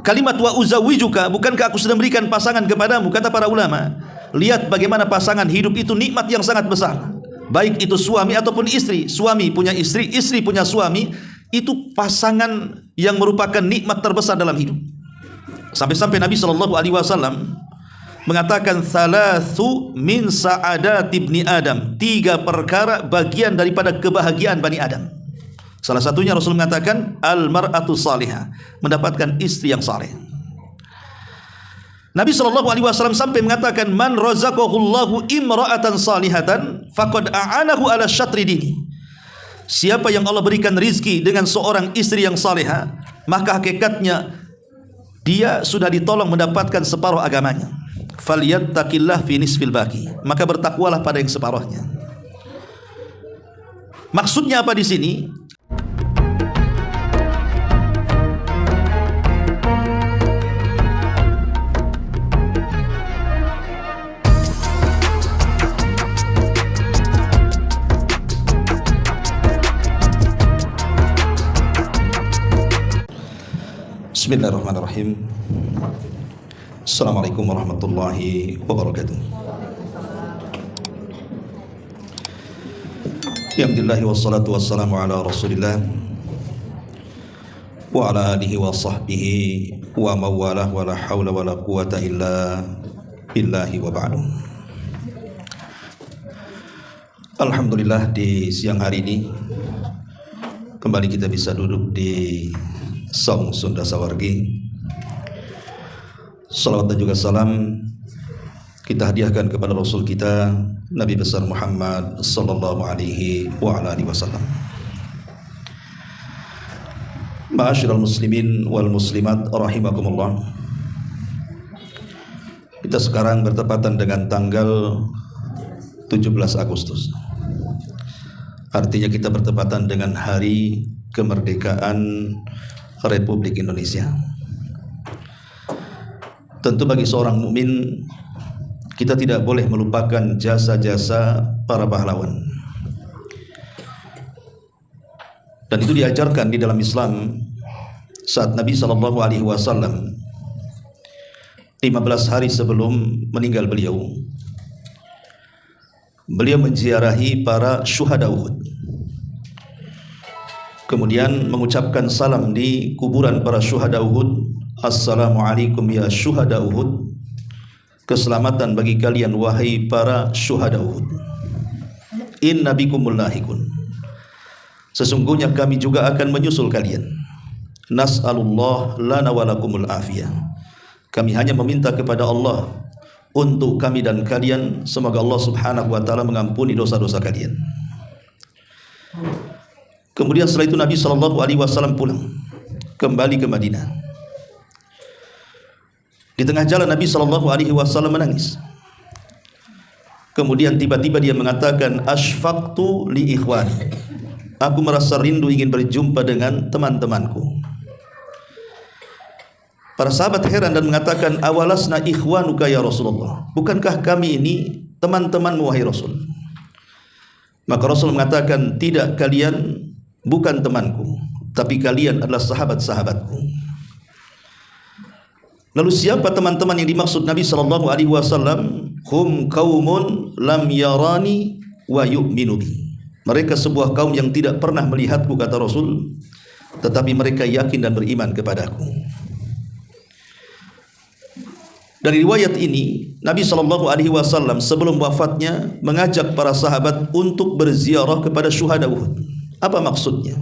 Kalimat wa uzawijuka, bukankah aku sudah memberikan pasangan kepadamu? Kata para ulama, lihat bagaimana pasangan hidup itu nikmat yang sangat besar. Baik itu suami ataupun istri. Suami punya istri, istri punya suami. Itu pasangan yang merupakan nikmat terbesar dalam hidup. Sampai-sampai Nabi SAW mengatakan thalathu min sa'adat ibni Adam, 3 perkara bagian daripada kebahagiaan Bani Adam. Salah satunya Rasul mengatakan al-mar'atu salihah, mendapatkan istri yang saleh. Nabi SAW sampai mengatakan man razaqahullahu imra'atan salihatan faqad a'anahu ala syatri dini. Siapa yang Allah berikan rizki dengan seorang istri yang salihah, maka hakikatnya dia sudah ditolong mendapatkan separuh agamanya. Falyattaqillah fi nisfil baqi, maka bertakwalah pada yang separuhnya. Maksudnya apa di sini? Bismillahirrahmanirrahim. Assalamualaikum warahmatullahi wabarakatuh. Alhamdulillah wassalatu wassalamu ala Rasulillah wa ala alihi wa sahbihi wa mawalah wa la hawla wa la quwata illa billahi wa ba'du. Alhamdulillah, di siang hari ini kembali kita bisa duduk di Saung Sunda Sawargi. Salawat dan juga salam kita hadiahkan kepada Rasul kita Nabi besar Muhammad sallallahu alaihi wa ala alihi wasallam. Ma'asyiral muslimin wal muslimat rahimakumullah. Kita sekarang bertepatan dengan tanggal 17 Agustus. Artinya kita bertepatan dengan hari kemerdekaan Republik Indonesia. Tentu bagi seorang mukmin kita tidak boleh melupakan jasa-jasa para pahlawan. Dan itu diajarkan di dalam Islam saat Nabi SAW 15 hari sebelum meninggal beliau menziarahi para syuhada Uhud. Kemudian mengucapkan salam di kuburan para syuhada Uhud. Assalamualaikum ya syuhada Uhud. Keselamatan bagi kalian wahai para syuhada Uhud. Inna bikumul lahikun. Sesungguhnya kami juga akan menyusul kalian. Nas'alullah lana walakumul afiyah. Kami hanya meminta kepada Allah untuk kami dan kalian, semoga Allah subhanahu wa ta'ala mengampuni dosa-dosa kalian. Kemudian setelah itu Nabi SAW pulang kembali ke Madinah. Di tengah jalan Nabi SAW menangis. Kemudian tiba-tiba dia mengatakan asfaqtu li ikhwani. Aku merasa rindu ingin berjumpa dengan teman-temanku. Para sahabat heran dan mengatakan awalasna ikhwanuka ya Rasulullah. Bukankah kami ini teman-temanmu wahai Rasul? Maka Rasul mengatakan tidak, kalian bukan temanku, tapi kalian adalah sahabat-sahabatku. Lalu siapa teman-teman yang dimaksud Nabi SAW? Hum kaumun lam yarani wa yu'minu bi. Mereka sebuah kaum yang tidak pernah melihatku, kata Rasul, tetapi mereka yakin dan beriman kepadaku. Dari riwayat ini Nabi SAW sebelum wafatnya mengajak para sahabat untuk berziarah kepada syuhada Uhud. Apa maksudnya?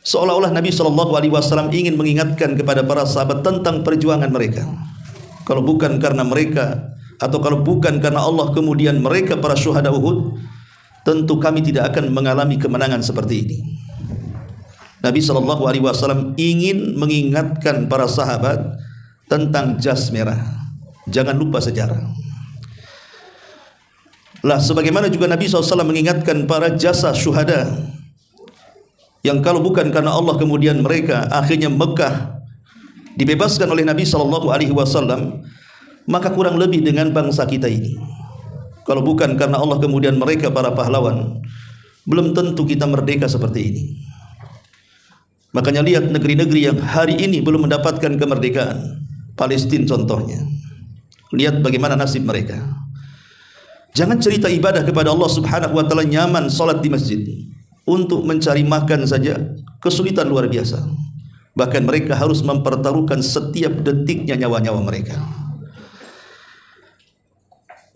Seolah-olah Nabi SAW ingin mengingatkan kepada para sahabat tentang perjuangan mereka. Kalau bukan karena mereka, atau kalau bukan karena Allah kemudian mereka para syuhada Uhud, tentu kami tidak akan mengalami kemenangan seperti ini. Nabi SAW ingin mengingatkan para sahabat tentang jas merah. Jangan lupa sejarah. Lah sebagaimana juga Nabi SAW mengingatkan para jasa syuhada yang kalau bukan karena Allah kemudian mereka akhirnya Mekah dibebaskan oleh Nabi SAW, maka kurang lebih dengan bangsa kita ini. Kalau bukan karena Allah kemudian mereka para pahlawan, belum tentu kita merdeka seperti ini. Makanya lihat negeri-negeri yang hari ini belum mendapatkan kemerdekaan, Palestina contohnya. Lihat bagaimana nasib mereka. Jangan cerita ibadah kepada Allah Subhanahu wa taala nyaman salat di masjid. Untuk mencari makan saja kesulitan luar biasa. Bahkan mereka harus mempertaruhkan setiap detiknya nyawa-nyawa mereka.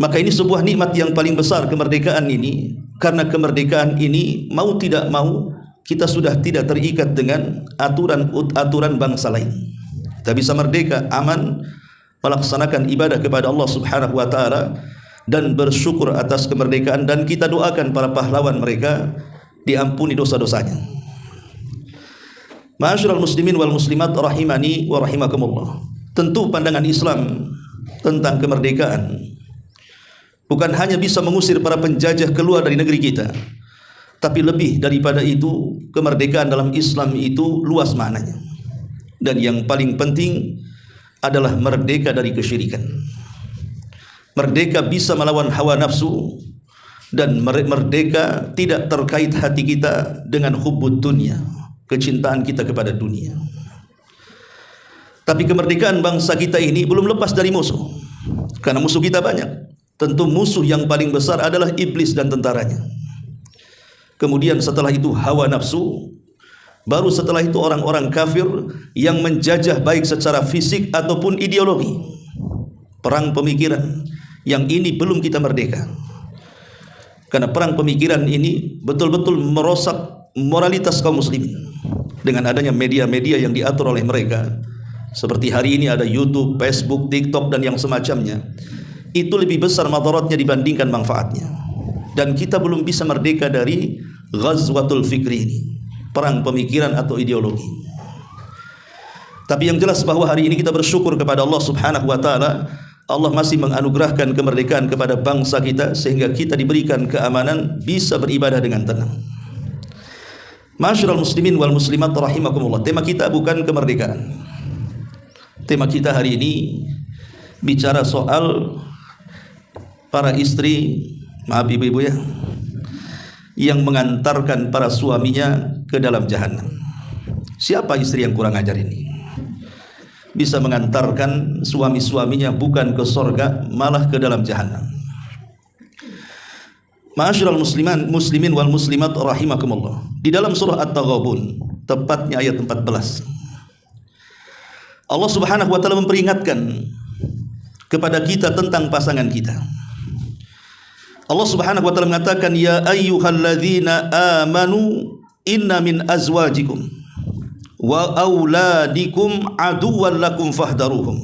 Maka ini sebuah nikmat yang paling besar kemerdekaan ini. Karena kemerdekaan ini mau tidak mau kita sudah tidak terikat dengan aturan bangsa lain. Kita bisa merdeka, aman, melaksanakan ibadah kepada Allah Subhanahu wa taala dan bersyukur atas kemerdekaan, dan kita doakan para pahlawan mereka diampuni dosa-dosanya. Ma'asyiral muslimin wal muslimat rahimani wa rahimakumullah. Tentu pandangan Islam tentang kemerdekaan bukan hanya bisa mengusir para penjajah keluar dari negeri kita, tapi lebih daripada itu, kemerdekaan dalam Islam itu luas maknanya. Dan yang paling penting adalah merdeka dari kesyirikan. Merdeka bisa melawan hawa nafsu, dan merdeka tidak terkait hati kita dengan hubbud dunia, kecintaan kita kepada dunia. Tapi kemerdekaan bangsa kita ini belum lepas dari musuh, karena musuh kita banyak. Tentu musuh yang paling besar adalah iblis dan tentaranya. Kemudian setelah itu hawa nafsu, baru setelah itu orang-orang kafir yang menjajah baik secara fisik ataupun ideologi. Perang pemikiran yang ini belum kita merdeka. Karena perang pemikiran ini betul-betul merosak moralitas kaum muslimin dengan adanya media-media yang diatur oleh mereka. Seperti hari ini ada YouTube, Facebook, TikTok dan yang semacamnya. Itu lebih besar madaratnya dibandingkan manfaatnya. Dan kita belum bisa merdeka dari ghazwatul fikri ini, perang pemikiran atau ideologi. Tapi yang jelas bahwa hari ini kita bersyukur kepada Allah Subhanahu wa taala. Allah masih menganugerahkan kemerdekaan kepada bangsa kita sehingga kita diberikan keamanan bisa beribadah dengan tenang. Ma'asyiral muslimin wal muslimat rahimakumullah. Tema kita bukan kemerdekaan. Tema kita hari ini bicara soal para istri, maaf ibu-ibu ya, yang mengantarkan para suaminya ke dalam jahanam. Siapa istri yang kurang ajar ini? Bisa mengantarkan suami-suaminya bukan ke sorga, malah ke dalam jahanam. Ma'asyiral muslimin wal muslimat rahimakumullah. Di dalam surah At-Taghabun, tepatnya ayat 14, Allah Subhanahu wa taala memperingatkan kepada kita tentang pasangan kita. Allah Subhanahu wa taala mengatakan, ya ayyuhalladzina amanu inna min azwajikum wa auladikum aduwwan lakum fahdaruhum.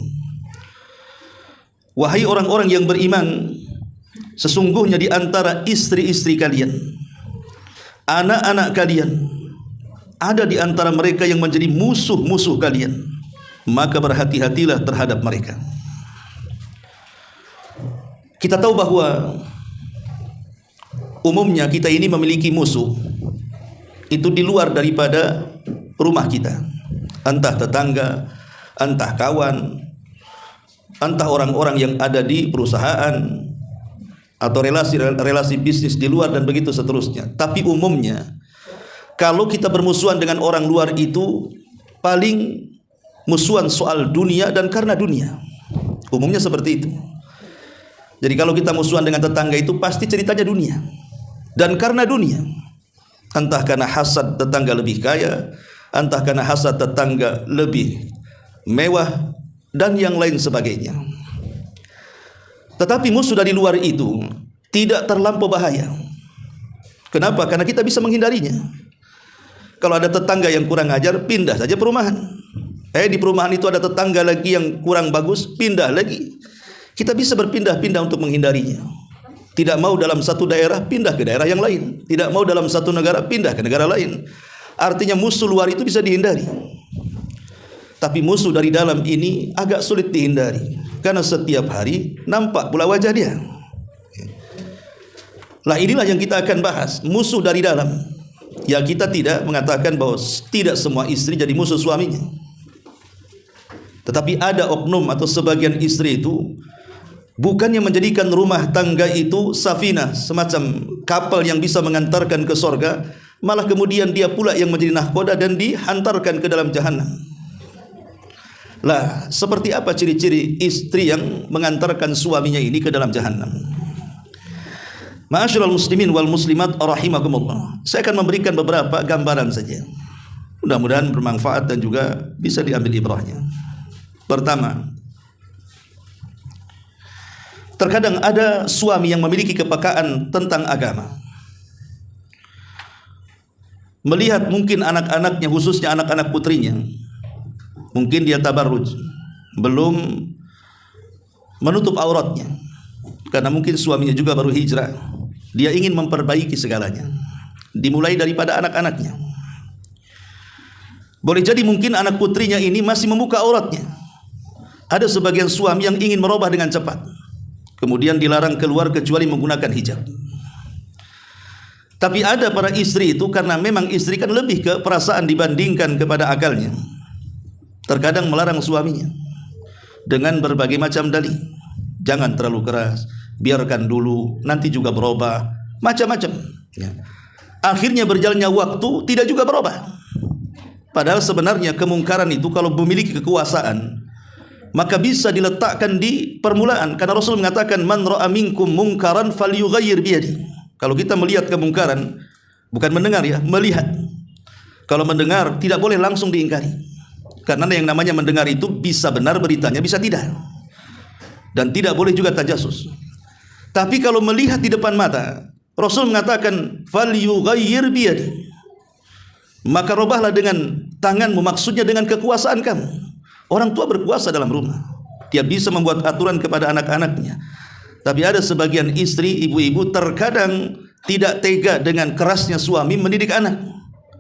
Wahai orang-orang yang beriman, sesungguhnya di antara istri-istri kalian, anak-anak kalian, ada di antara mereka yang menjadi musuh-musuh kalian, maka berhati-hatilah terhadap mereka. Kita tahu bahwa umumnya kita ini memiliki musuh itu di luar daripada rumah kita, entah tetangga, entah kawan, entah orang-orang yang ada di perusahaan atau relasi bisnis di luar dan begitu seterusnya. Tapi umumnya kalau kita bermusuhan dengan orang luar itu paling musuhan soal dunia dan karena dunia. Umumnya seperti itu. Jadi kalau kita musuhan dengan tetangga itu pasti ceritanya dunia dan karena dunia. Entah karena hasad tetangga lebih kaya, entah karena hasad tetangga lebih mewah dan yang lain sebagainya. Tetapi musuh dari luar itu tidak terlampau bahaya. Kenapa? Karena kita bisa menghindarinya. Kalau ada tetangga yang kurang ajar, pindah saja perumahan. Di perumahan itu ada tetangga lagi yang kurang bagus, pindah lagi. Kita bisa berpindah-pindah untuk menghindarinya. Tidak mau dalam satu daerah, pindah ke daerah yang lain. Tidak mau dalam satu negara, pindah ke negara lain. Artinya musuh luar itu bisa dihindari. Tapi musuh dari dalam ini agak sulit dihindari, karena setiap hari nampak pula wajah dia. Lah inilah yang kita akan bahas, musuh dari dalam. Ya, kita tidak mengatakan bahwa tidak semua istri jadi musuh suaminya. Tetapi ada oknum atau sebagian istri itu bukannya menjadikan rumah tangga itu safinah, semacam kapal yang bisa mengantarkan ke sorga, malah kemudian dia pula yang menjadi nahkoda dan dihantarkan ke dalam jahanam. Lah, seperti apa ciri-ciri istri yang mengantarkan suaminya ini ke dalam jahanam? Ma'asyiral muslimin wal muslimat rahimakumullah. Saya akan memberikan beberapa gambaran saja. Mudah-mudahan bermanfaat dan juga bisa diambil ibrahnya. Pertama, terkadang ada suami yang memiliki kepekaan tentang agama. Melihat mungkin anak-anaknya, khususnya anak-anak putrinya, mungkin dia tabarruj, belum menutup auratnya, karena mungkin suaminya juga baru hijrah. Dia ingin memperbaiki segalanya, dimulai daripada anak-anaknya. Boleh jadi mungkin anak putrinya ini masih membuka auratnya. Ada sebagian suami yang ingin merubah dengan cepat, kemudian dilarang keluar kecuali menggunakan hijab. Tapi ada para istri itu, karena memang istri kan lebih ke perasaan dibandingkan kepada akalnya, terkadang melarang suaminya dengan berbagai macam dalih. Jangan terlalu keras, biarkan dulu, nanti juga berubah, macam-macam ya. Akhirnya berjalannya waktu tidak juga berubah. Padahal sebenarnya kemungkaran itu kalau memiliki kekuasaan maka bisa diletakkan di permulaan, karena Rasul mengatakan man ra'a minkum mungkaran falyughayyir biyadihi. Kalau kita melihat kemungkaran, bukan mendengar ya, melihat. Kalau mendengar tidak boleh langsung diingkari, karena yang namanya mendengar itu bisa benar beritanya, bisa tidak, dan tidak boleh juga tajasus. Tapi kalau melihat di depan mata, Rasul mengatakan falyughayyir biyadihi, maka robahlah dengan tanganmu, maksudnya dengan kekuasaan kamu. Orang tua berkuasa dalam rumah, dia bisa membuat aturan kepada anak-anaknya. Tapi ada sebagian istri, ibu-ibu terkadang tidak tega dengan kerasnya suami mendidik anak.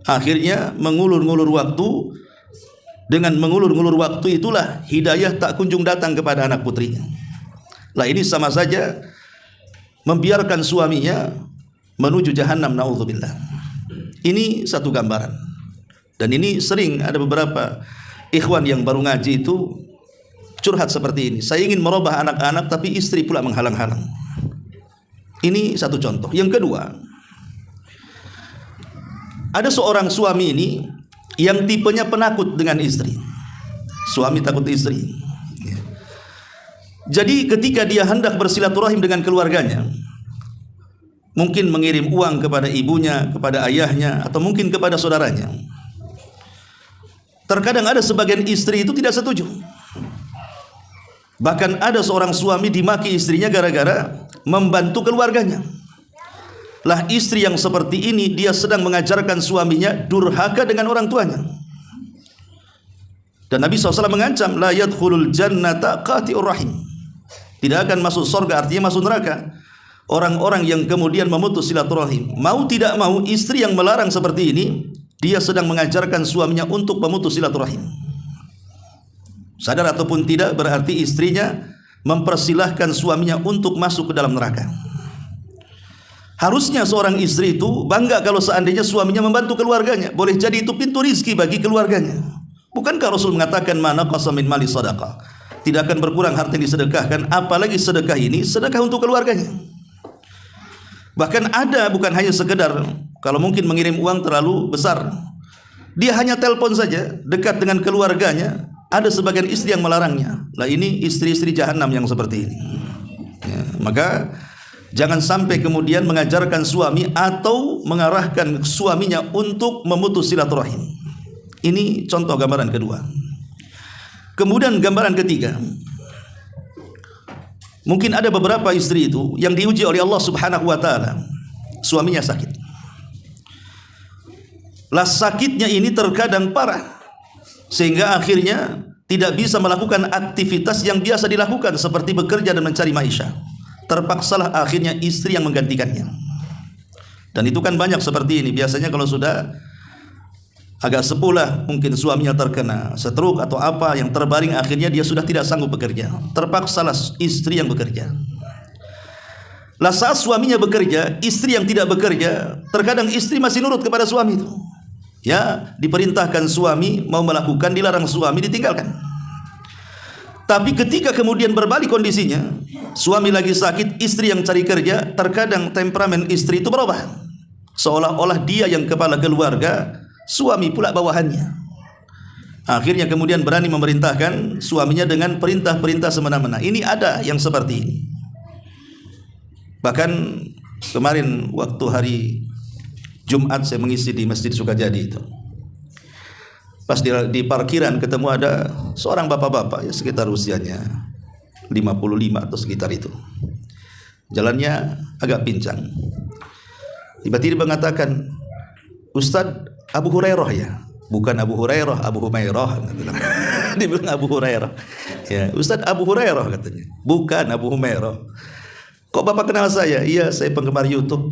Akhirnya mengulur-ngulur waktu. Dengan mengulur-ngulur waktu itulah hidayah tak kunjung datang kepada anak putrinya. Lah, ini sama saja membiarkan suaminya menuju jahanam, naudzubillah. Ini satu gambaran. Dan ini sering ada beberapa ikhwan yang baru ngaji itu curhat seperti ini. Saya ingin merubah anak-anak tapi istri pula menghalang-halang. Ini satu contoh. Yang kedua, ada seorang suami ini yang tipenya penakut dengan istri. Suami takut istri. Jadi ketika dia hendak bersilaturahim dengan keluarganya, mungkin mengirim uang kepada ibunya, kepada ayahnya, atau mungkin kepada saudaranya, terkadang ada sebagian istri itu tidak setuju. Bahkan ada seorang suami dimaki istrinya gara-gara membantu keluarganya. Lah, istri yang seperti ini dia sedang mengajarkan suaminya durhaka dengan orang tuanya. Dan Nabi SAW mengancam, la yadkhulul jannata qati'ur rahim. Tidak akan masuk surga, artinya masuk neraka, orang-orang yang kemudian memutus silaturahim. Mau tidak mau, istri yang melarang seperti ini, dia sedang mengajarkan suaminya untuk memutus silaturahim. Sadar ataupun tidak, berarti istrinya mempersilahkan suaminya untuk masuk ke dalam neraka. Harusnya seorang istri itu bangga kalau seandainya suaminya membantu keluarganya. Boleh jadi itu pintu rizki bagi keluarganya. Bukankah Rasul mengatakan mana qasa min mali sadaqah, tidak akan berkurang harta yang disedekahkan, apalagi sedekah ini sedekah untuk keluarganya. Bahkan ada, bukan hanya sekedar kalau mungkin mengirim uang terlalu besar, dia hanya telepon saja dekat dengan keluarganya. Ada sebagian istri yang melarangnya. Lah, ini istri-istri jahanam yang seperti ini ya. Maka jangan sampai kemudian mengajarkan suami atau mengarahkan suaminya untuk memutus silaturahim. Ini contoh gambaran kedua. Kemudian gambaran ketiga, mungkin ada beberapa istri itu yang diuji oleh Allah Subhanahu wa taala, suaminya sakit. Lah, sakitnya ini terkadang parah sehingga akhirnya tidak bisa melakukan aktivitas yang biasa dilakukan seperti bekerja dan mencari maisha. Terpaksalah akhirnya istri yang menggantikannya. Dan itu kan banyak seperti ini. Biasanya kalau sudah agak sepuh, mungkin suaminya terkena stroke atau apa yang terbaring, akhirnya dia sudah tidak sanggup bekerja. Terpaksalah istri yang bekerja. Lah, saat suaminya bekerja, istri yang tidak bekerja, terkadang istri masih nurut kepada suami itu. Ya, diperintahkan suami mau melakukan, dilarang suami, ditinggalkan. Tapi ketika kemudian berbalik kondisinya, suami lagi sakit, istri yang cari kerja, terkadang temperamen istri itu berubah. seolah-olah dia yang kepala keluarga, suami pula bawahannya. Akhirnya kemudian berani memerintahkan suaminya dengan perintah-perintah semena-mena. Ini ada yang seperti ini. Bahkan kemarin waktu hari Jumat saya mengisi di Masjid Sukajadi itu. Pas di parkiran ketemu ada seorang bapak-bapak ya, sekitar usianya 55 atau sekitar itu. Jalannya agak pincang. Tiba-tiba mengatakan, "Ustadz, Abu Hurairah ya?" Bukan Abu Hurairah, Abu Humairah. Dia bilang Abu Hurairah. Ya, Ustadz Abu Hurairah katanya. Bukan Abu Humairah. Kok Bapak kenal saya? Iya, saya penggemar YouTube.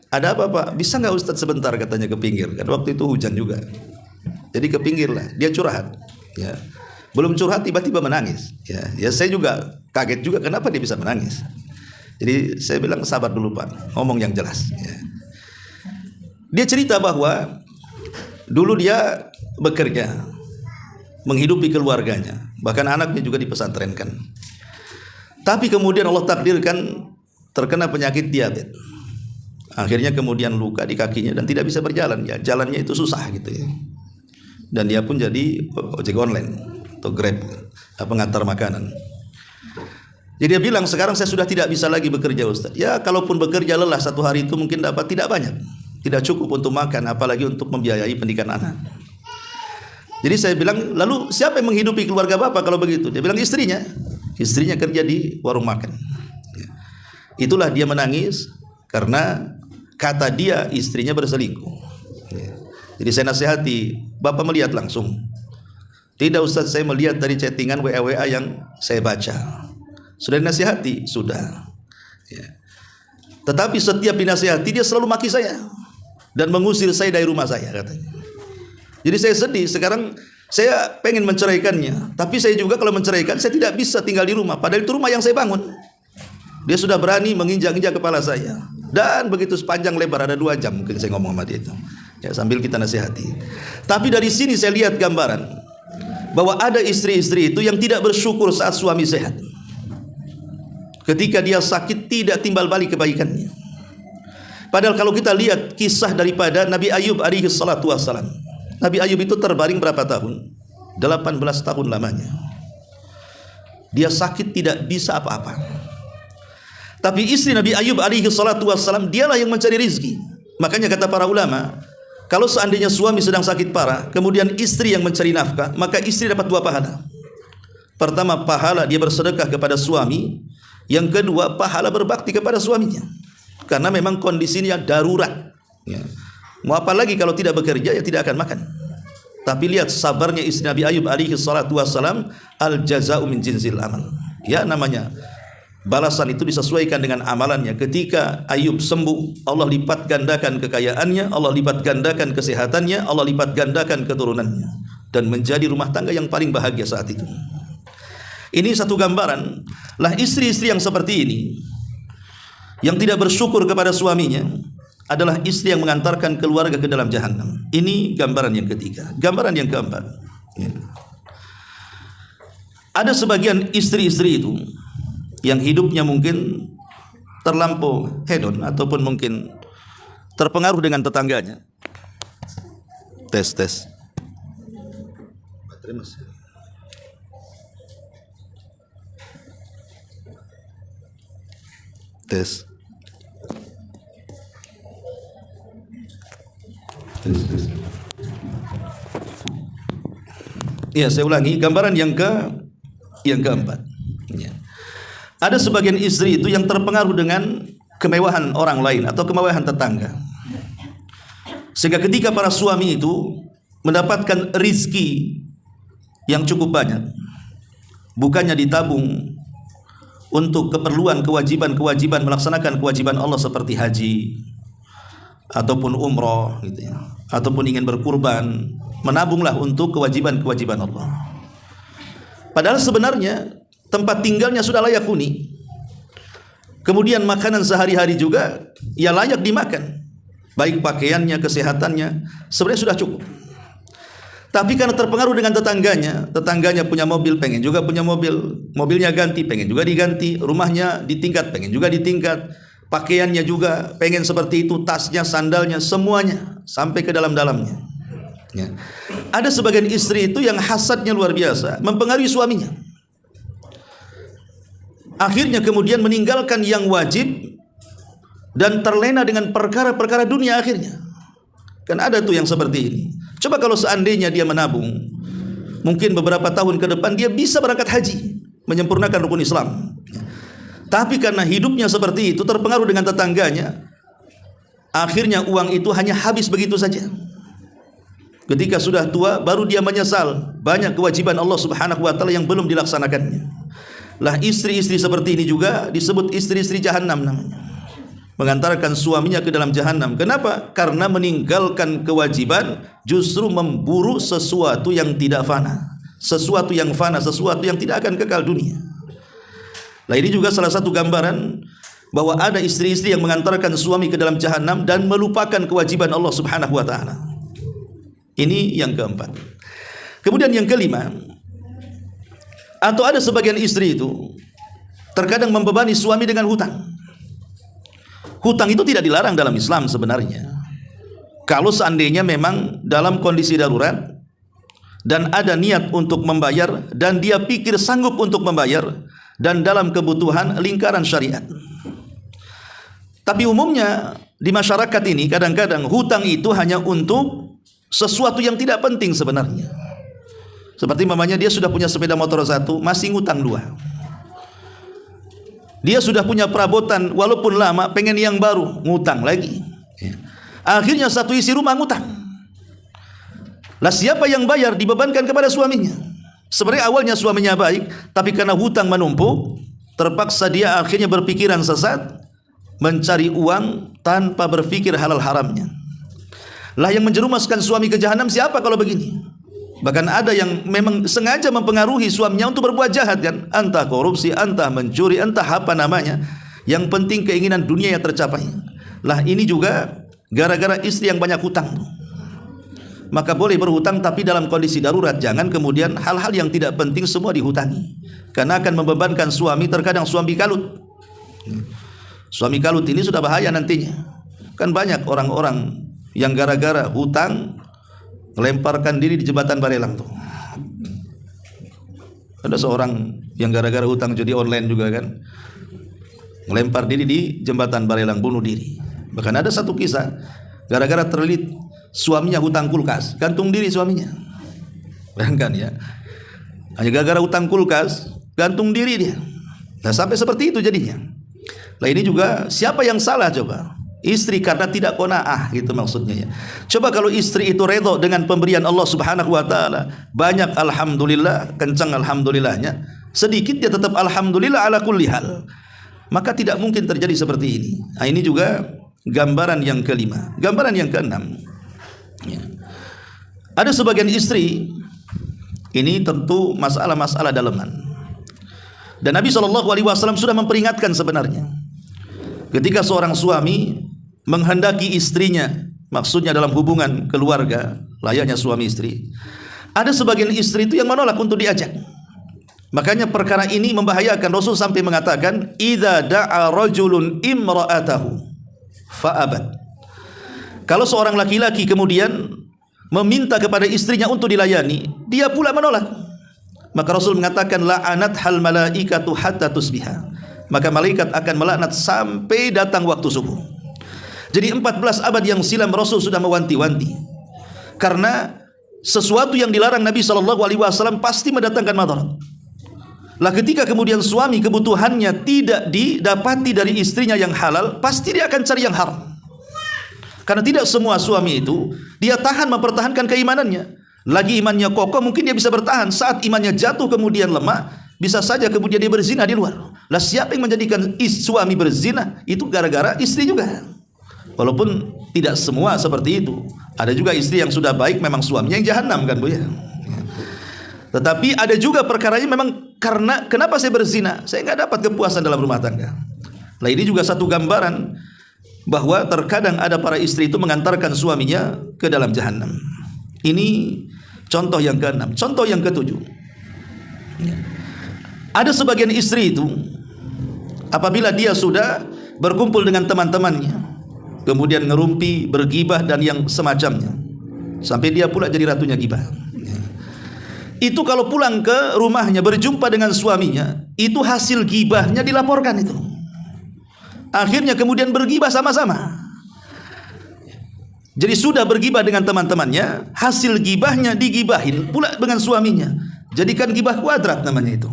Ada apa Pak? Bisa nggak Ustadz sebentar katanya ke pinggir? Kan waktu itu hujan juga. Jadi ke pinggir lah. Dia curhat. Ya. Belum curhat tiba-tiba menangis. Ya saya juga kaget juga kenapa dia bisa menangis. Jadi saya bilang sabar dulu Pak. Ngomong yang jelas. Ya. Dia cerita bahwa dulu dia bekerja, menghidupi keluarganya, bahkan anaknya juga dipesantrenkan. Tapi kemudian Allah takdirkan terkena penyakit diabetes. Akhirnya kemudian luka di kakinya dan tidak bisa berjalan. Ya, jalannya itu susah gitu ya. Dan dia pun jadi ojek online atau Grab, pengantar makanan. Jadi dia bilang sekarang saya sudah tidak bisa lagi bekerja Ustaz. Ya kalaupun bekerja lelah satu hari itu mungkin dapat tidak banyak. Tidak cukup untuk makan, apalagi untuk membiayai pendidikan anak. Jadi saya bilang, lalu siapa yang menghidupi keluarga Bapak kalau begitu? Dia bilang istrinya. Istrinya kerja di warung makan. Itulah dia menangis karena kata dia istrinya berselingkuh. Jadi saya nasihati, Bapak melihat langsung. Tidak Ustaz, saya melihat dari chattingan WA yang saya baca. Sudah dinasihati? Sudah. Tetapi setiap dinasihati dia selalu maki saya dan mengusir saya dari rumah saya katanya. Jadi saya sedih. Sekarang saya pengen menceraikannya, tapi saya juga kalau menceraikan saya tidak bisa tinggal di rumah. Padahal itu rumah yang saya bangun. Dia sudah berani menginjak-injak kepala saya. Dan begitu sepanjang lebar ada 2 jam mungkin saya ngomong sama dia itu. Ya, sambil kita nasihati. Tapi dari sini saya lihat gambaran bahwa ada istri-istri itu yang tidak bersyukur saat suami sehat. Ketika dia sakit tidak timbal balik kebaikannya. Padahal kalau kita lihat kisah daripada Nabi Ayub alaihi salatu wassalam. Nabi Ayub itu terbaring berapa tahun? 18 tahun lamanya. Dia sakit tidak bisa apa-apa. Tapi istri Nabi Ayub alaihi salatu wassalam dialah yang mencari rizki. Makanya kata para ulama, kalau seandainya suami sedang sakit parah, kemudian istri yang mencari nafkah, maka istri dapat 2 pahala. Pertama, pahala dia bersedekah kepada suami. Yang kedua, pahala berbakti kepada suaminya. Karena memang kondisinya darurat. Ya. Mau apa lagi kalau tidak bekerja ya tidak akan makan. Tapi lihat sabarnya istri Nabi Ayub alaihi salatu wassalam, al jaza'u min jinsil amal. Ya namanya balasan itu disesuaikan dengan amalannya. Ketika Ayub sembuh, Allah lipat gandakan kekayaannya, Allah lipat gandakan kesehatannya, Allah lipat gandakan keturunannya dan menjadi rumah tangga yang paling bahagia saat itu. Ini satu gambaran. Lah istri-istri yang seperti ini yang tidak bersyukur kepada suaminya adalah istri yang mengantarkan keluarga ke dalam jahanam. Ini gambaran yang ketiga. Gambaran yang keempat. Ada sebagian istri-istri itu yang hidupnya mungkin terlampau hedon ataupun mungkin terpengaruh dengan tetangganya. Tes. Baterai masih. Tes. Ya, saya ulangi gambaran yang keempat. Ya. Ada sebagian istri itu yang terpengaruh dengan kemewahan orang lain atau kemewahan tetangga. Sehingga ketika para suami itu mendapatkan rizki yang cukup banyak, bukannya ditabung untuk keperluan kewajiban melaksanakan kewajiban Allah seperti haji ataupun umroh gitu ya, ataupun ingin berkurban, menabunglah untuk kewajiban Allah. Padahal sebenarnya tempat tinggalnya sudah layak huni. Kemudian makanan sehari-hari juga ya layak dimakan. Baik pakaiannya, kesehatannya sebenarnya sudah cukup. Tapi karena terpengaruh dengan tetangganya punya mobil, pengen juga punya mobil, mobilnya ganti, pengen juga diganti, rumahnya ditingkat, pengen juga ditingkat, pakaiannya juga pengen seperti itu, tasnya, sandalnya, semuanya sampai ke dalam-dalamnya. Ya. Ada sebagian istri itu yang hasadnya luar biasa, mempengaruhi suaminya. Akhirnya kemudian meninggalkan yang wajib dan terlena dengan perkara-perkara dunia akhirnya. Kan ada tuh yang seperti ini. Coba kalau seandainya dia menabung, mungkin beberapa tahun ke depan dia bisa berangkat haji, menyempurnakan rukun Islam. Tapi karena hidupnya seperti itu, terpengaruh dengan tetangganya, akhirnya uang itu hanya habis begitu saja. Ketika sudah tua baru dia menyesal banyak kewajiban Allah Subhanahu wa taala yang belum dilaksanakannya. Lah istri-istri seperti ini juga disebut istri-istri jahanam namanya. Mengantarkan suaminya ke dalam jahanam. Kenapa? Karena meninggalkan kewajiban justru memburu sesuatu yang tidak fana. Sesuatu yang fana, sesuatu yang tidak akan kekal dunia. Lah ini juga salah satu gambaran bahwa ada istri-istri yang mengantarkan suami ke dalam jahanam dan melupakan kewajiban Allah Subhanahu wa taala. Ini yang keempat. Kemudian yang kelima, atau ada sebagian istri itu terkadang membebani suami dengan hutang. Hutang itu tidak dilarang dalam Islam sebenarnya. Kalau seandainya memang dalam kondisi darurat dan ada niat untuk membayar dan dia pikir sanggup untuk membayar dan dalam kebutuhan lingkaran syariat. Tapi umumnya di masyarakat ini kadang-kadang hutang itu hanya untuk sesuatu yang tidak penting sebenarnya. Seperti mamanya dia sudah punya sepeda motor 1, masih ngutang 2. Dia sudah punya perabotan walaupun lama, pengen yang baru, ngutang lagi. Akhirnya satu isi rumah ngutang. Lah siapa yang bayar? Dibebankan kepada suaminya. Sebenarnya awalnya suaminya baik, tapi karena hutang menumpuk, terpaksa dia akhirnya berpikiran sesat, mencari uang tanpa berpikir halal haramnya. Lah yang menjerumuskan suami ke jahanam siapa kalau begini? Bahkan ada yang memang sengaja mempengaruhi suaminya untuk berbuat jahat kan, entah korupsi, entah mencuri, entah apa namanya. Yang penting keinginan dunia yang tercapai. Lah ini juga gara-gara istri yang banyak hutang. Maka boleh berhutang tapi dalam kondisi darurat. Jangan kemudian hal-hal yang tidak penting semua dihutangi, karena akan membebankan suami. Terkadang suami kalut. Suami kalut ini sudah bahaya nantinya. Kan banyak orang-orang yang gara-gara hutang melemparkan diri di jembatan Barelang tuh. Ada seorang yang gara-gara hutang judi online juga kan, melempar diri di jembatan Barelang, bunuh diri. Bahkan ada satu kisah, gara-gara terlilit suaminya hutang kulkas, gantung diri suaminya. Bayangkan ya, hanya gara-gara hutang kulkas, gantung diri dia. Nah sampai seperti itu jadinya. Nah ini juga siapa yang salah coba? Istri karena tidak qanaah gitu maksudnya ya. Coba kalau istri itu redha dengan pemberian Allah Subhanahu wa taala, banyak alhamdulillah, kencang alhamdulillahnya, sedikit dia tetap alhamdulillah ala kulli hal. Maka tidak mungkin terjadi seperti ini. Nah, ini juga gambaran yang kelima. Gambaran yang keenam. Ya. Ada sebagian istri, ini tentu masalah-masalah dalaman. Dan Nabi SAW sudah memperingatkan sebenarnya. Ketika seorang suami menghendaki istrinya, maksudnya dalam hubungan keluarga, layaknya suami istri, ada sebagian istri itu yang menolak untuk diajak. Makanya perkara ini membahayakan. Rasul sampai mengatakan, idza da'a rajulun imra'atahu fa'abat. Kalau seorang laki-laki kemudian meminta kepada istrinya untuk dilayani, dia pula menolak, maka Rasul mengatakan, la'anat hal malaikatu hatta tusbiha. Maka malaikat akan melaknat sampai datang waktu subuh. Jadi 14 abad yang silam Rasul sudah mewanti-wanti. Karena sesuatu yang dilarang Nabi SAW pasti mendatangkan madarat. Lah ketika kemudian suami kebutuhannya tidak didapati dari istrinya yang halal, pasti dia akan cari yang haram. Karena tidak semua suami itu dia tahan mempertahankan keimanannya. Lagi imannya kokoh mungkin dia bisa bertahan. Saat imannya jatuh kemudian lemah, bisa saja kemudian dia berzina di luar. Lah siapa yang menjadikan suami berzina? Itu gara-gara istri juga. Walaupun tidak semua seperti itu. Ada juga istri yang sudah baik memang suaminya yang jahanam kan Bu ya. Tetapi ada juga perkaranya memang karena kenapa saya berzina? Saya nggak dapat kepuasan dalam rumah tangga. Nah ini juga satu gambaran bahwa terkadang ada para istri itu mengantarkan suaminya ke dalam jahanam. Ini contoh yang keenam. Contoh yang ketujuh. Ada sebagian istri itu apabila dia sudah berkumpul dengan teman-temannya, kemudian ngerumpi, bergibah dan yang semacamnya, sampai dia pula jadi ratunya gibah. Itu kalau pulang ke rumahnya berjumpa dengan suaminya, itu hasil gibahnya dilaporkan itu. Akhirnya kemudian bergibah sama-sama. Jadi sudah bergibah dengan teman-temannya, hasil gibahnya digibahin pula dengan suaminya. Jadikan gibah kuadrat namanya itu.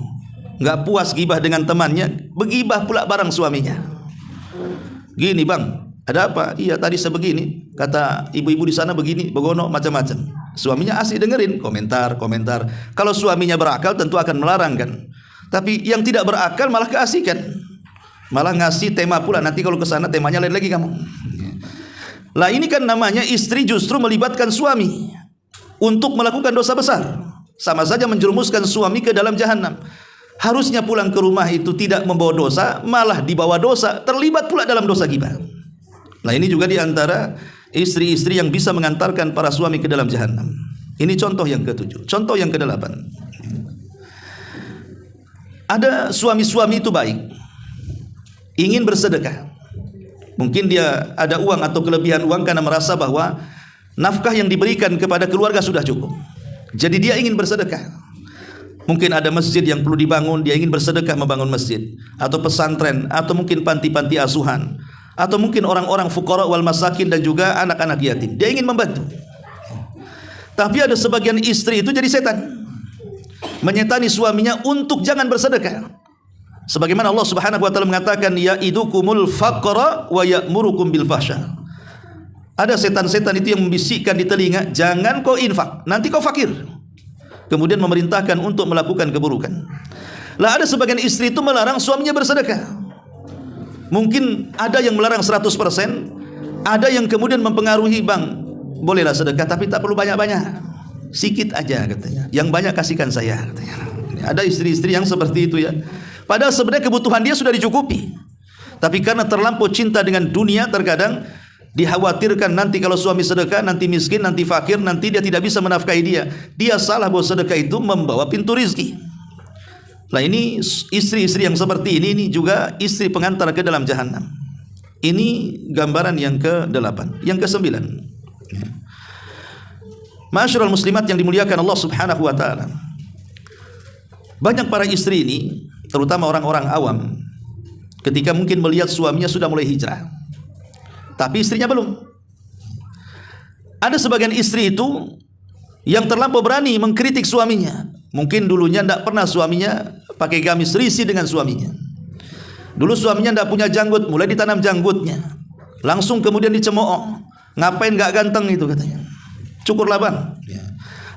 Nggak puas gibah dengan temannya, bergibah pula bareng suaminya. Gini bang, ada apa? Iya tadi sebegini, kata ibu-ibu di sana begini, begono macam-macam. Suaminya asik dengerin, komentar. Kalau suaminya berakal tentu akan melarang kan. Tapi yang tidak berakal malah keasikan, malah ngasih tema pula. Nanti kalau ke sana temanya lain lagi kamu. Lah ini kan namanya istri justru melibatkan suami untuk melakukan dosa besar. Sama saja menjerumuskan suami ke dalam jahanam. Harusnya pulang ke rumah itu tidak membawa dosa, malah dibawa dosa, terlibat pula dalam dosa ghibah. Nah ini juga diantara istri-istri yang bisa mengantarkan para suami ke dalam jahanam. Ini contoh yang ke-7. Contoh yang ke-8. Ada suami-suami itu baik, ingin bersedekah. Mungkin dia ada uang atau kelebihan uang karena merasa bahwa nafkah yang diberikan kepada keluarga sudah cukup. Jadi dia ingin bersedekah. Mungkin ada masjid yang perlu dibangun, dia ingin bersedekah membangun masjid, atau pesantren, atau mungkin panti-panti asuhan, atau mungkin orang-orang fuqara wal masakin dan juga anak-anak yatim. Dia ingin membantu. Tapi ada sebagian istri itu jadi setan, menyetani suaminya untuk jangan bersedekah. Sebagaimana Allah Subhanahu wa taala mengatakan, ya'idukumul faqra wa ya'murukum bil fahsya. Ada setan-setan itu yang membisikkan di telinga, jangan kau infak, nanti kau fakir. Kemudian memerintahkan untuk melakukan keburukan. Lah ada sebagian istri itu melarang suaminya bersedekah. Mungkin ada yang melarang 100%, ada yang kemudian mempengaruhi, bang, bolehlah sedekah tapi tak perlu banyak-banyak, sikit aja katanya. Yang banyak kasihkan saya katanya. Ada istri-istri yang seperti itu ya. Padahal sebenarnya kebutuhan dia sudah dicukupi. Tapi karena terlampau cinta dengan dunia, terkadang dikhawatirkan nanti kalau suami sedekah, nanti miskin, nanti fakir, nanti dia tidak bisa menafkahi dia. Dia salah bahwa sedekah itu membawa pintu rizki. Nah ini istri-istri yang seperti ini juga istri pengantar ke dalam jahanam. Ini gambaran yang ke-8. Yang ke-9. Ma'asyiral muslimat yang dimuliakan Allah Subhanahu wa taala. Banyak para istri ini, terutama orang-orang awam, ketika mungkin melihat suaminya sudah mulai hijrah, tapi istrinya belum. Ada sebagian istri itu yang terlampau berani mengkritik suaminya. Mungkin dulunya tidak pernah suaminya pakai gamis, risih dengan suaminya. Dulu suaminya tidak punya janggut, mulai ditanam janggutnya. Langsung kemudian dicemooh. Ngapain gak ganteng itu katanya. Cukurlah bang.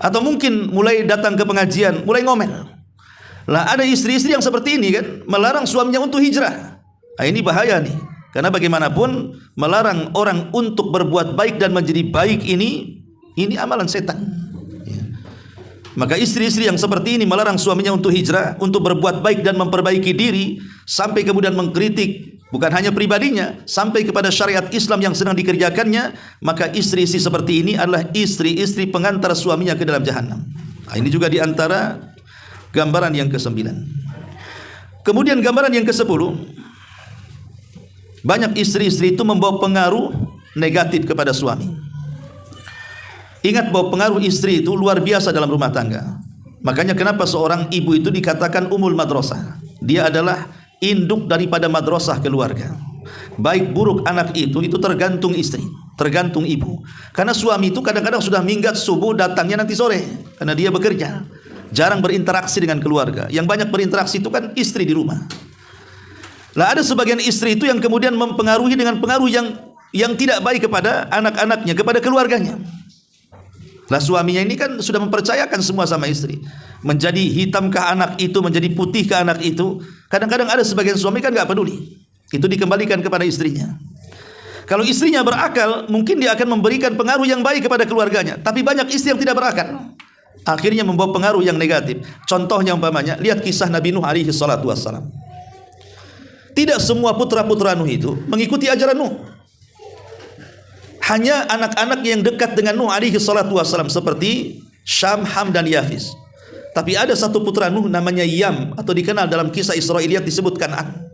Atau mungkin mulai datang ke pengajian, mulai ngomel. Lah ada istri-istri yang seperti ini kan, melarang suaminya untuk hijrah. Nah, ini bahaya nih. Karena bagaimanapun melarang orang untuk berbuat baik dan menjadi baik ini amalan setan. Maka istri-istri yang seperti ini melarang suaminya untuk hijrah, untuk berbuat baik dan memperbaiki diri, sampai kemudian mengkritik bukan hanya pribadinya, sampai kepada syariat Islam yang sedang dikerjakannya, maka istri-istri seperti ini adalah istri-istri pengantar suaminya ke dalam jahanam. Nah, ini juga diantara gambaran yang ke-9. Kemudian gambaran yang ke-10, banyak istri-istri itu membawa pengaruh negatif kepada suami. Ingat bahwa pengaruh istri itu luar biasa dalam rumah tangga. Makanya kenapa seorang ibu itu dikatakan umul madrasah. Dia adalah induk daripada madrasah keluarga. Baik buruk anak itu tergantung istri, tergantung ibu. Karena suami itu kadang-kadang sudah minggat subuh, datangnya nanti sore, karena dia bekerja, jarang berinteraksi dengan keluarga. Yang banyak berinteraksi itu kan istri di rumah. Lah ada sebagian istri itu yang kemudian mempengaruhi dengan pengaruh yang tidak baik kepada anak-anaknya, kepada keluarganya. Lah suaminya ini kan sudah mempercayakan semua sama istri. Menjadi hitamkah anak itu, menjadi putihkah anak itu. Kadang-kadang ada sebagian suami kan gak peduli. Itu dikembalikan kepada istrinya. Kalau istrinya berakal, mungkin dia akan memberikan pengaruh yang baik kepada keluarganya. Tapi banyak istri yang tidak berakal, akhirnya membawa pengaruh yang negatif. Contohnya umpamanya, lihat kisah Nabi Nuh alaihi salatu wassalam. Tidak semua putra-putra Nuh itu mengikuti ajaran Nuh. Hanya anak-anak yang dekat dengan Nuh alaihi salatu wassalam, seperti Syam, Ham dan Yafis. Tapi ada satu putra Nuh namanya Yam, atau dikenal dalam kisah Israiliyat disebut Kan'an.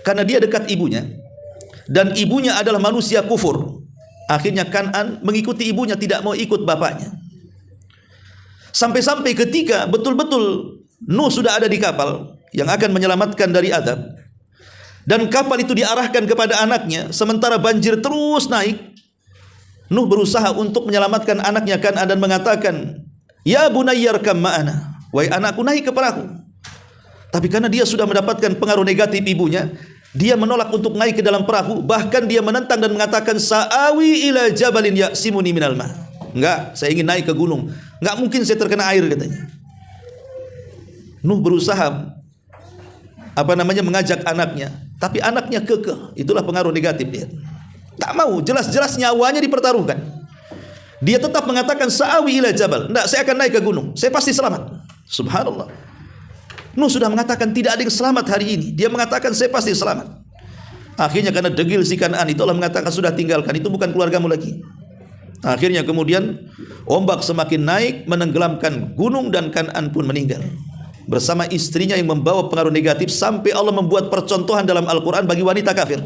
Karena dia dekat ibunya, dan ibunya adalah manusia kufur. Akhirnya Kan'an mengikuti ibunya, tidak mau ikut bapaknya. Sampai-sampai ketika betul-betul Nuh sudah ada di kapal yang akan menyelamatkan dari azab, dan kapal itu diarahkan kepada anaknya, sementara banjir terus naik, Nuh berusaha untuk menyelamatkan anaknya Kan'an dan mengatakan, "Ya bunayyarkam ma'ana." Wahai anakku, naik ke perahu. Tapi karena dia sudah mendapatkan pengaruh negatif ibunya, dia menolak untuk naik ke dalam perahu. Bahkan dia menentang dan mengatakan, "Sa'awi ila jabalin ya'simuni minal ma." Enggak, saya ingin naik ke gunung. Enggak mungkin saya terkena air, katanya. Nuh berusaha mengajak anaknya, tapi anaknya kekeh. Itulah pengaruh negatif dia. Tak mau, jelas-jelas nyawanya dipertaruhkan. Dia tetap mengatakan, "Sa'awi ila jabal." Enggak, saya akan naik ke gunung. Saya pasti selamat. Subhanallah. Nuh sudah mengatakan tidak ada yang selamat hari ini. Dia mengatakan, "Saya pasti selamat." Akhirnya karena degil si Kan'an itu, Allah mengatakan, "Sudah, tinggalkan, itu bukan keluargamu lagi." Akhirnya kemudian ombak semakin naik menenggelamkan gunung, dan Kan'an pun meninggal bersama istrinya yang membawa pengaruh negatif, sampai Allah membuat percontohan dalam Al-Quran bagi wanita kafir.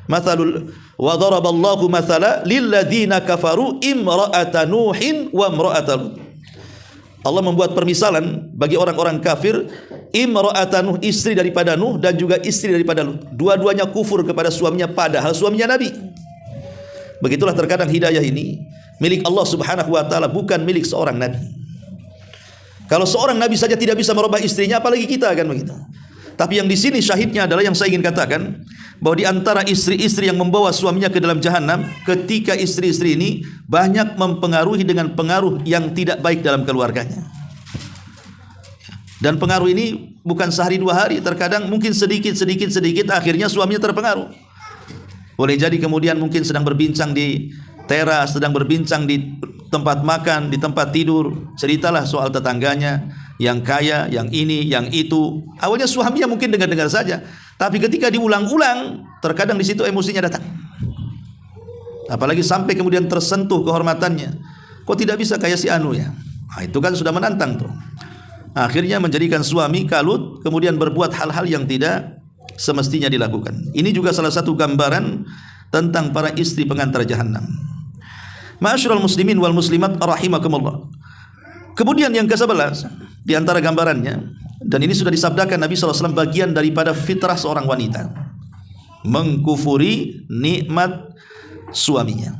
Mathalul wa daraballahu mathala lilladzina kafaru imra'ata Nuhin wa imra'ata Lut. Allah membuat permisalan bagi orang-orang kafir, imra'ata Nuh, istri daripada Nuh, dan juga istri daripada Lut. Dua-duanya kufur kepada suaminya, padahal suaminya Nabi. Begitulah terkadang hidayah ini milik Allah Subhanahu wa taala, bukan milik seorang nabi. Kalau seorang nabi saja tidak bisa merubah istrinya, apalagi kita, kan begitu. Tapi yang di sini syahidnya adalah yang saya ingin katakan, bahwa di antara istri-istri yang membawa suaminya ke dalam jahanam, ketika istri-istri ini banyak mempengaruhi dengan pengaruh yang tidak baik dalam keluarganya. Dan pengaruh ini bukan sehari dua hari, terkadang mungkin sedikit, akhirnya suaminya terpengaruh. Boleh jadi kemudian mungkin sedang berbincang di teras, sedang berbincang di tempat makan, di tempat tidur, ceritalah soal tetangganya yang kaya, yang ini, yang itu. Awalnya suaminya mungkin dengar-dengar saja, tapi ketika diulang-ulang, terkadang di situ emosinya datang. Apalagi sampai kemudian tersentuh kehormatannya. Kok tidak bisa kayak si Anu ya? Nah, itu kan sudah menantang tuh. Akhirnya menjadikan suami kalut, kemudian berbuat hal-hal yang tidak semestinya dilakukan. Ini juga salah satu gambaran tentang para istri pengantar jahanam. Ma'asyiral muslimin wal muslimat rahimakumullah. Kemudian yang ke-11 di antara gambarannya, dan ini sudah disabdakan Nabi SAW, bagian daripada fitrah seorang wanita, mengkufuri nikmat suaminya.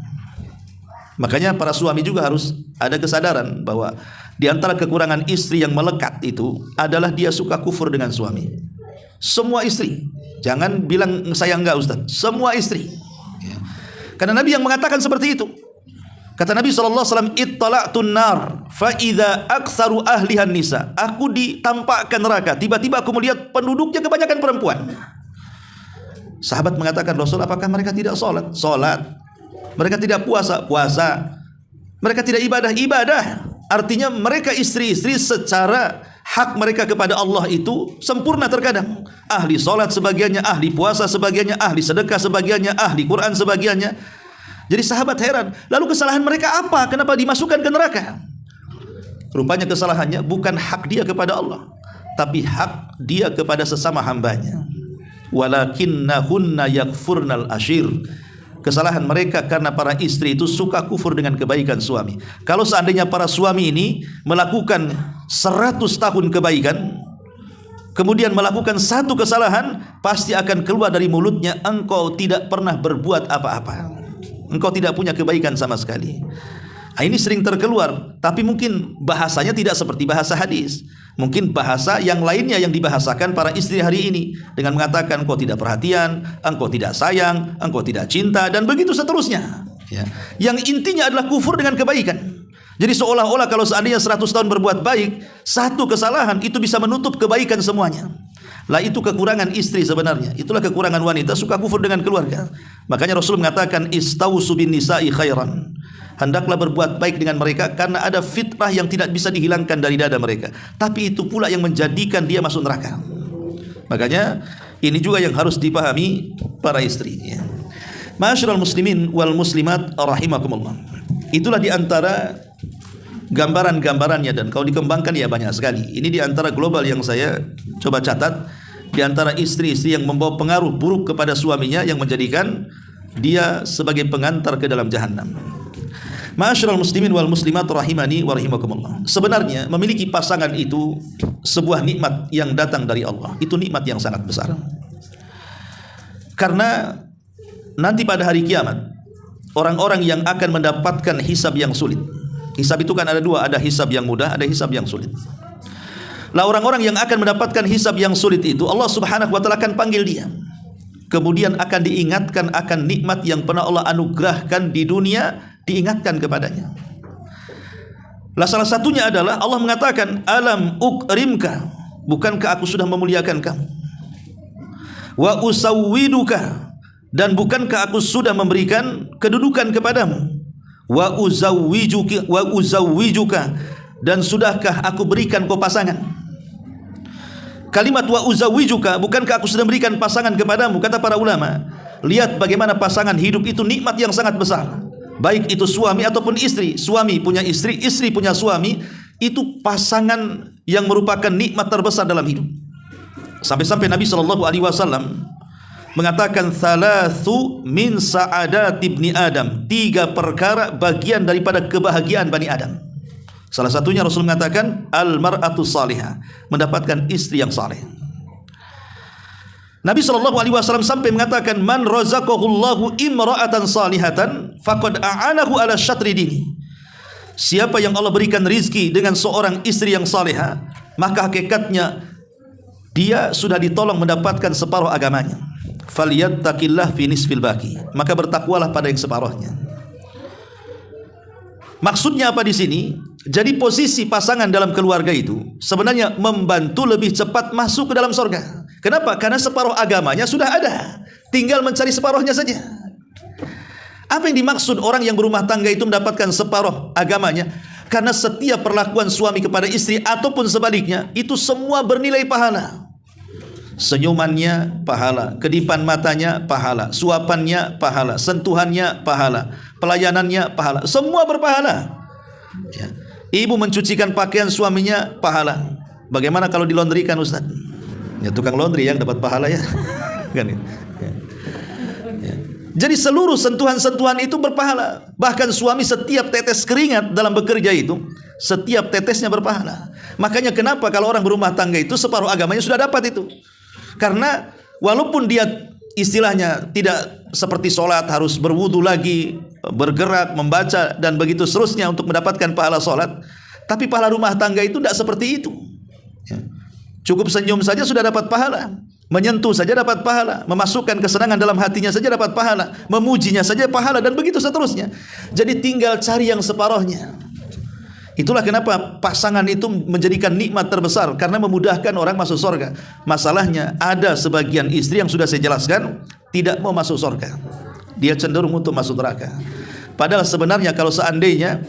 Makanya para suami juga harus ada kesadaran bahwa di antara kekurangan istri yang melekat itu adalah dia suka kufur dengan suami. Semua istri, jangan bilang saya enggak, Ustaz. Semua istri. Karena Nabi yang mengatakan seperti itu. Kata Nabi SAW, "Ittala'tun nar fa idza aktsaru ahlihan nisa." Aku ditampakkan neraka, tiba-tiba aku melihat penduduknya kebanyakan perempuan. Sahabat mengatakan, "Rasul, apakah mereka tidak sholat?" Sholat. Mereka tidak puasa? Puasa. Mereka tidak ibadah? Ibadah. Artinya mereka istri-istri secara hak mereka kepada Allah itu sempurna terkadang. Ahli sholat sebagiannya, ahli puasa sebagiannya, ahli sedekah sebagiannya, ahli Quran sebagiannya. Jadi sahabat heran, lalu kesalahan mereka apa? Kenapa dimasukkan ke neraka? Rupanya kesalahannya bukan hak dia kepada Allah, tapi hak dia kepada sesama hambanya. Walakinnahunna yakfurnal ashir. Kesalahan mereka karena para istri itu suka kufur dengan kebaikan suami. Kalau seandainya para suami ini melakukan 100 tahun kebaikan, kemudian melakukan satu kesalahan, pasti akan keluar dari mulutnya, "Engkau tidak pernah berbuat apa-apa. Engkau tidak punya kebaikan sama sekali." Nah, ini sering terkeluar, tapi mungkin bahasanya tidak seperti bahasa hadis. Mungkin bahasa yang lainnya yang dibahasakan para istri hari ini dengan mengatakan, "Engkau tidak perhatian, engkau tidak sayang, engkau tidak cinta," dan begitu seterusnya. Ya. Yang intinya adalah kufur dengan kebaikan. Jadi seolah-olah kalau seandainya 100 tahun berbuat baik, satu kesalahan itu bisa menutup kebaikan semuanya. Lah itu kekurangan istri sebenarnya. Itulah kekurangan wanita, suka kufur dengan keluarga. Makanya Rasul mengatakan, "Istausu bin nisa'i khairan." Hendaklah berbuat baik dengan mereka, karena ada fitrah yang tidak bisa dihilangkan dari dada mereka. Tapi itu pula yang menjadikan dia masuk neraka. Makanya ini juga yang harus dipahami para istri. Ya. Ma'asyiral muslimin wal muslimat rahimakumullah. Itulah di antara gambaran-gambarannya, dan kalau dikembangkan ya banyak sekali. Ini di antara global yang saya coba catat di antara istri-istri yang membawa pengaruh buruk kepada suaminya yang menjadikan dia sebagai pengantar ke dalam jahanam. Ma'asyiral muslimin wal muslimat rahimani wa rahimakumullah. Sebenarnya memiliki pasangan itu sebuah nikmat yang datang dari Allah. Itu nikmat yang sangat besar. Karena nanti pada hari kiamat orang-orang yang akan mendapatkan hisab yang sulit. Hisab itu kan ada dua, ada hisab yang mudah, ada hisab yang sulit. Lah orang-orang yang akan mendapatkan hisab yang sulit itu Allah Subhanahu wa taala akan panggil dia. Kemudian akan diingatkan akan nikmat yang pernah Allah anugerahkan di dunia, diingatkan kepadanya. Lah salah satunya adalah Allah mengatakan, "Alam ukrimka?" Bukankah aku sudah memuliakan kamu? Wa usawwiduka, dan bukankah aku sudah memberikan kedudukan kepadamu? Wa uzawwijuka, dan sudahkah aku berikan kau pasangan? Kalimat wa uzawwijuka, bukankah aku sudah berikan pasangan kepadamu? Kata para ulama, lihat bagaimana pasangan hidup itu nikmat yang sangat besar. Baik itu suami ataupun istri, suami punya istri, istri punya suami, itu pasangan yang merupakan nikmat terbesar dalam hidup. Sampai-sampai Nabi SAW mengatakan, "Thalathu min sa'adati ibni Adam." 3 perkara bagian daripada kebahagiaan Bani Adam. Salah satunya Rasul mengatakan al-mar'atu salihah, mendapatkan istri yang saleh. Nabi SAW sampai mengatakan, "Man razaqahullahu imra'atan salihatan faqad a'anahu ala syatri dini." Siapa yang Allah berikan rizki dengan seorang istri yang salihah, maka hakikatnya dia sudah ditolong mendapatkan separuh agamanya. Falyattaqillah fi nisfil baqi, maka bertakwalah pada yang separuhnya. Maksudnya apa di sini? Jadi posisi pasangan dalam keluarga itu sebenarnya membantu lebih cepat masuk ke dalam surga. Kenapa? Karena separuh agamanya sudah ada, tinggal mencari separuhnya saja. Apa yang dimaksud orang yang berumah tangga itu mendapatkan separuh agamanya? Karena setiap perlakuan suami kepada istri ataupun sebaliknya itu semua bernilai pahala. Senyumannya pahala, kedipan matanya pahala, suapannya pahala, sentuhannya pahala, pelayanannya pahala, semua berpahala. Ya. Ibu mencucikan pakaian suaminya pahala. Bagaimana kalau dilondrikan, Ustaz? Ya, tukang laundry yang dapat pahala ya. Kan? Ya. Ya. Jadi seluruh sentuhan-sentuhan itu berpahala. Bahkan suami setiap tetes keringat dalam bekerja itu, setiap tetesnya berpahala. Makanya kenapa kalau orang berumah tangga itu separuh agamanya sudah dapat itu. Karena walaupun dia istilahnya tidak seperti sholat harus berwudu lagi, bergerak, membaca dan begitu seterusnya untuk mendapatkan pahala sholat, tapi pahala rumah tangga itu tidak seperti itu. Ya. Cukup senyum saja sudah dapat pahala, menyentuh saja dapat pahala, memasukkan kesenangan dalam hatinya saja dapat pahala, memujinya saja pahala, dan begitu seterusnya. Jadi tinggal cari yang separohnya. Itulah kenapa pasangan itu menjadikan nikmat terbesar, karena memudahkan orang masuk surga. Masalahnya ada sebagian istri yang sudah saya jelaskan tidak mau masuk surga. Dia cenderung untuk masuk neraka. Padahal sebenarnya kalau seandainya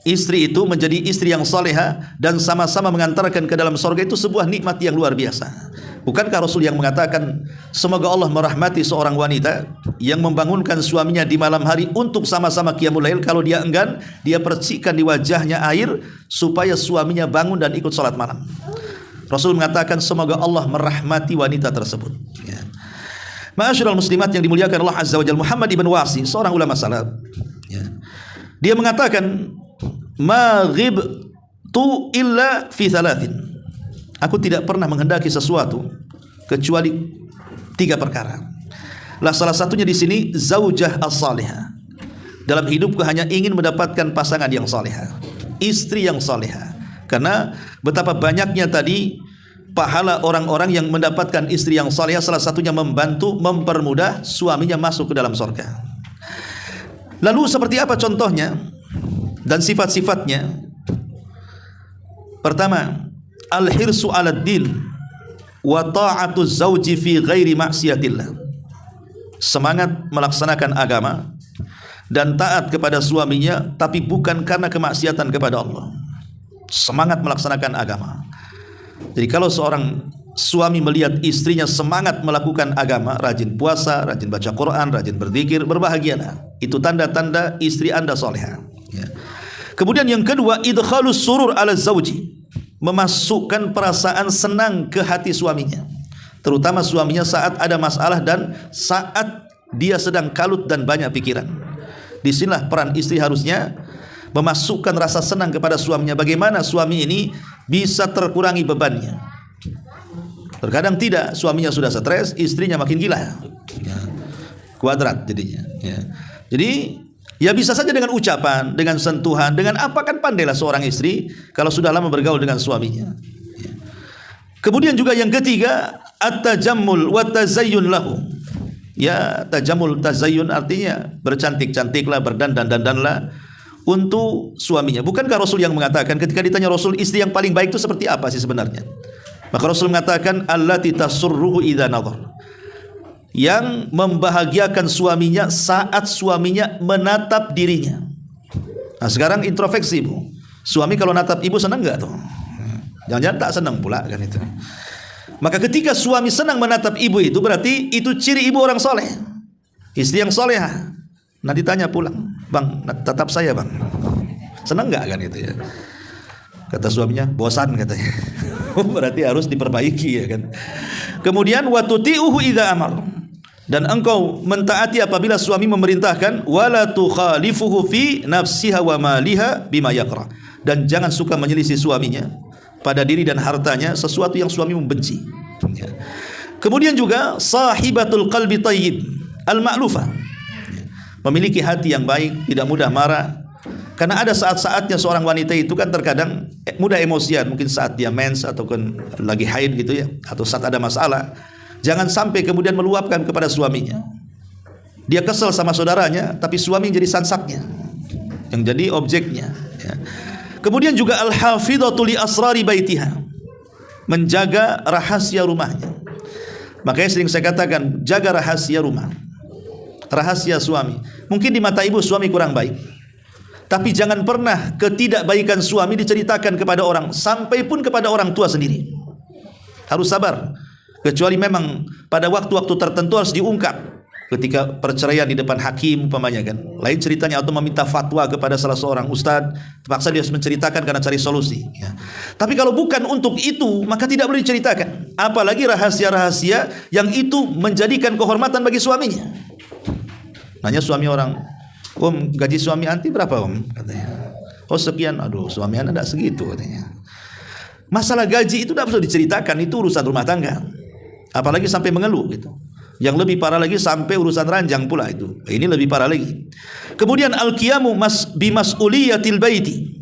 istri itu menjadi istri yang salehah dan sama-sama mengantarkan ke dalam surga, itu sebuah nikmat yang luar biasa. Bukankah Rasul yang mengatakan, semoga Allah merahmati seorang wanita yang membangunkan suaminya di malam hari untuk sama-sama qiyamul lail. Kalau dia enggan, dia percikkan di wajahnya air supaya suaminya bangun dan ikut salat malam. Rasul mengatakan semoga Allah merahmati wanita tersebut. Ya. Ma'asyiral muslimat yang dimuliakan Allah Azza wa Jalla, Muhammad ibn Wasi, seorang ulama salaf, ya, dia mengatakan, ma ghibtu illa fi thalathin. Aku tidak pernah menghendaki sesuatu kecuali 3 perkara. Lah salah satunya di sini zaujah as-salihah. Dalam hidupku hanya ingin mendapatkan pasangan yang salihah, istri yang salihah. Karena betapa banyaknya tadi pahala orang-orang yang mendapatkan istri yang salihah, salah satunya membantu mempermudah suaminya masuk ke dalam surga. Lalu seperti apa contohnya dan sifat-sifatnya? Pertama, al-hirsu 'alad din wa ta'atu zauji fi ghairi ma'siyatillah. Semangat melaksanakan agama dan taat kepada suaminya, tapi bukan karena kemaksiatan kepada Allah. Semangat melaksanakan agama. Jadi kalau seorang suami melihat istrinya semangat melakukan agama, rajin puasa, rajin baca Quran, rajin berzikir, berbahagialah. Itu tanda-tanda istri Anda salehah. Ya. Kemudian yang kedua, idkhalus surur 'ala zauji. Memasukkan perasaan senang ke hati suaminya. terutama suaminya saat ada masalah dan saat dia sedang kalut dan banyak pikiran. Disinilah peran istri harusnya memasukkan rasa senang kepada suaminya. Bagaimana suami ini bisa terkurangi bebannya. Terkadang tidak, suaminya sudah stres, istrinya makin gila, ya, kuadrat jadinya, ya. Jadi ya bisa saja dengan ucapan, dengan sentuhan, dengan apa, kan pandailah seorang istri kalau sudah lama bergaul dengan suaminya, ya. Kemudian juga yang ketiga, at-tajammul wa tazayyun lahu. Ya, tajamul, tazayyun artinya bercantik-cantiklah, berdandan-dandanlah untuk suaminya. Bukankah Rasul yang mengatakan, ketika ditanya Rasul, istri yang paling baik itu seperti apa sih sebenarnya? Maka Rasul mengatakan, allati tasurruhu idza nadhar, yang membahagiakan suaminya saat suaminya menatap dirinya. Nah, sekarang introspeksi, Bu. Suami kalau natap ibu senang enggak tuh? Jangan-jangan tak senang pula kan itu. Maka ketika suami senang menatap ibu itu, berarti itu ciri ibu orang soleh, istri yang solehah. Nanti tanya pulang, bang, tatap saya bang, senang nggak kan itu ya? Kata suaminya, bosan katanya. Berarti harus diperbaiki ya kan. Kemudian watuti'uhu idza amar, dan engkau mentaati apabila suami memerintahkan, wala tukhalifuhu fi nafsiha wa maliha bima yakra, dan jangan suka menyelisih suaminya pada diri dan hartanya sesuatu yang suami membenci, ya. Kemudian juga sahibatul qalbi thayyib al-ma'lufa, memiliki hati yang baik, tidak mudah marah. Karena ada saat-saatnya seorang wanita itu kan terkadang mudah emosian, mungkin saat dia mens atau kan lagi haid gitu ya, atau saat ada masalah. Jangan sampai kemudian meluapkan kepada suaminya. Dia kesel sama saudaranya, tapi suami yang jadi sansaknya, yang jadi objeknya, ya. Kemudian juga al-hafidhatu li asrari baitiha, menjaga rahasia rumahnya. Makanya sering saya katakan, jaga rahasia rumah, rahasia suami. Mungkin di mata ibu suami kurang baik, tapi jangan pernah ketidakbaikan suami diceritakan kepada orang, sampai pun kepada orang tua sendiri. Harus sabar, kecuali memang pada waktu-waktu tertentu harus diungkap. Ketika perceraian di depan hakim umpamanya kan, lain ceritanya, atau meminta fatwa kepada salah seorang ustadz, terpaksa dia harus menceritakan karena cari solusi, ya. Tapi kalau bukan untuk itu, maka tidak boleh diceritakan, apalagi rahasia-rahasia yang itu menjadikan kehormatan bagi suaminya. Nanya suami orang, om, gaji suami anti berapa om? Katanya, oh sekian. Aduh, suami anda tidak segitu katanya. Masalah gaji itu tidak perlu diceritakan, itu urusan rumah tangga, apalagi sampai mengeluh gitu. Yang lebih parah lagi sampai urusan ranjang pula itu. Ini lebih parah lagi. Kemudian al-qiyamu bimas'uliyatil baiti.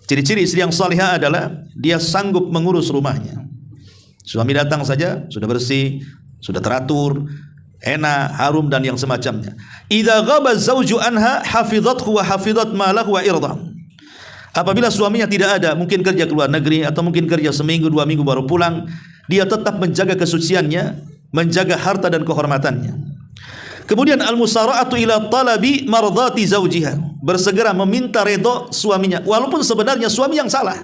Ciri-ciri istri yang salihah adalah dia sanggup mengurus rumahnya. Suami datang saja sudah bersih, sudah teratur, enak, harum dan yang semacamnya. Idza ghaba zauju anha hafizathu wa hafizat malahu wa irdah. Apabila suaminya tidak ada, mungkin kerja ke luar negeri atau mungkin kerja seminggu 2 minggu baru pulang, dia tetap menjaga kesuciannya, menjaga harta dan kehormatannya. Kemudian al-musara'atu ila talabi mardati zaujiha, bersegera meminta redha suaminya walaupun sebenarnya suami yang salah.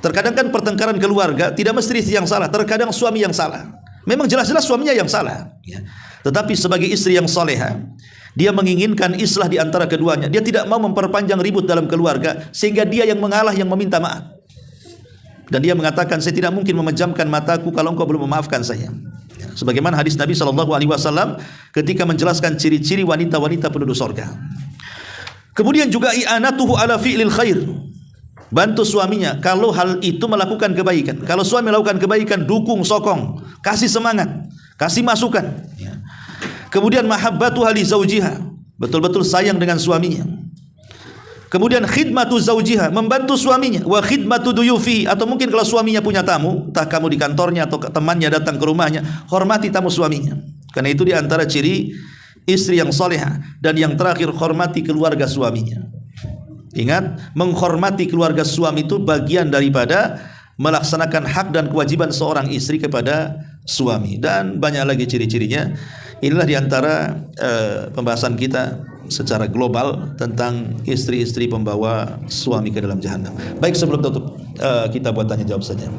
Terkadang kan pertengkaran keluarga tidak mesti istri yang salah, terkadang suami yang salah. Memang jelas-jelas suaminya yang salah, ya. Tetapi sebagai istri yang salehah, dia menginginkan islah di antara keduanya. Dia tidak mau memperpanjang ribut dalam keluarga sehingga dia yang mengalah, yang meminta maaf. Dan dia mengatakan, saya tidak mungkin memejamkan mataku kalau engkau belum memaafkan saya. Sebagaimana hadis Nabi SAW ketika menjelaskan ciri-ciri wanita-wanita penduduk surga. Kemudian juga i'anatuhu ala fi'lil khair, bantu suaminya kalau hal itu melakukan kebaikan. Kalau suami melakukan kebaikan, dukung, sokong, kasih semangat, kasih masukan. Kemudian mahabbatu li zaujiha, betul-betul sayang dengan suaminya. Kemudian khidmatu zaujiha, membantu suaminya, wa khidmatu duyufi, atau mungkin kalau suaminya punya tamu, entah kamu di kantornya atau temannya datang ke rumahnya, hormati tamu suaminya. Karena itu di antara ciri istri yang salehah. Dan yang terakhir, hormati keluarga suaminya. Ingat, menghormati keluarga suami itu bagian daripada melaksanakan hak dan kewajiban seorang istri kepada suami. Dan banyak lagi ciri-cirinya. Inilah di antara pembahasan kita secara global tentang istri-istri pembawa suami ke dalam jahanam. Baik, sebelum tutup, kita buat tanya jawab saja.